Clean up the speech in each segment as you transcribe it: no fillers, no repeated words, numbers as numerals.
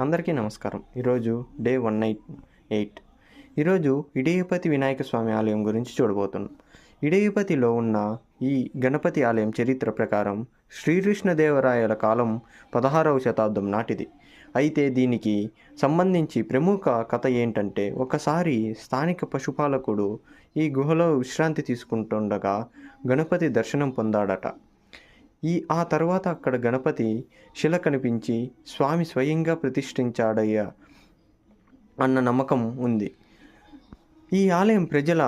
అందరికీ నమస్కారం. ఈరోజు డే 198. ఈరోజు ఇడియపతి వినాయక స్వామి ఆలయం గురించి చూడబోతున్నాం. ఇడియపతిలో ఉన్న ఈ గణపతి ఆలయం చరిత్ర ప్రకారం శ్రీకృష్ణదేవరాయల కాలం 16వ శతాబ్దం నాటిది. అయితే దీనికి సంబంధించి ప్రముఖ కథ ఏంటంటే, ఒకసారి స్థానిక పశుపాలకుడు ఈ గుహలో విశ్రాంతి తీసుకుంటుండగా గణపతి దర్శనం పొందాడట. ఆ తర్వాత అక్కడ గణపతి శిల కనిపించి స్వామి స్వయంగా ప్రతిష్ఠించాడయ్యా అన్న నమ్మకం ఉంది. ఈ ఆలయం ప్రజల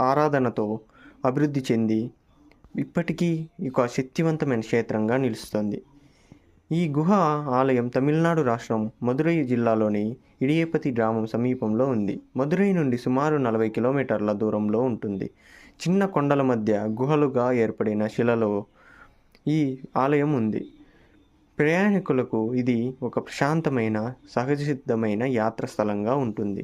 ఆరాధనతో అభివృద్ధి చెంది ఇప్పటికీ ఒక శక్తివంతమైన క్షేత్రంగా నిలుస్తుంది. ఈ గుహ ఆలయం తమిళనాడు రాష్ట్రం మదురై జిల్లాలోని ఇడియపతి గ్రామం సమీపంలో ఉంది. మదురై నుండి సుమారు 40 కిలోమీటర్ల దూరంలో ఉంటుంది. చిన్న కొండల మధ్య గుహలుగా ఏర్పడిన శిలలో ఈ ఆలయం ఉంది. ప్రయాణికులకు ఇది ఒక ప్రశాంతమైన సహజసిద్ధమైన యాత్ర స్థలంగా ఉంటుంది.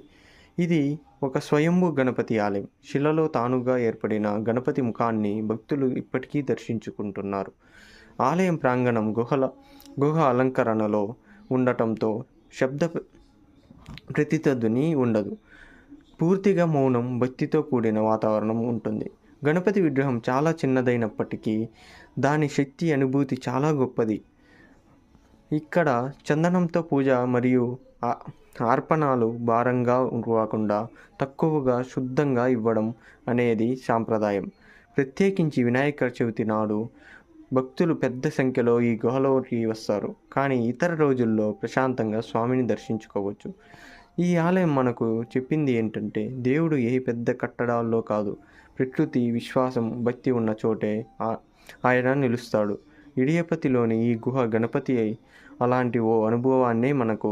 ఇది ఒక స్వయంభూ గణపతి ఆలయం. శిలలో తానుగా ఏర్పడిన గణపతి ముఖాన్ని భక్తులు ఇప్పటికీ దర్శించుకుంటున్నారు. ఆలయం ప్రాంగణం గుహ అలంకరణలో ఉండటంతో శబ్ద ప్రతిధ్వని ఉండదు. పూర్తిగా మౌనం, భక్తితో కూడిన వాతావరణం ఉంటుంది. గణపతి విగ్రహం చాలా చిన్నదైనప్పటికీ దాని శక్తి అనుభూతి చాలా గొప్పది. ఇక్కడ చందనంతో పూజ మరియు అర్పణలు భారంగా కాకుండా తక్కువగా శుద్ధంగా ఇవ్వడం అనేది సాంప్రదాయం. ప్రత్యేకించి వినాయక చవితి నాడు భక్తులు పెద్ద సంఖ్యలో ఈ గుహలోకి వస్తారు. కానీ ఇతర రోజుల్లో ప్రశాంతంగా స్వామిని దర్శించుకోవచ్చు. ఈ ఆలయం మనకు చెప్పింది ఏంటంటే, దేవుడు ఏ పెద్ద కట్టడాల్లో కాదు, ప్రకృతి, విశ్వాసం, భక్తి ఉన్న చోటే ఆయన నిలుస్తాడు. ఇడియపతిలోని ఈ గుహ గణపతి అలాంటి ఓ అనుభవాన్నే మనకు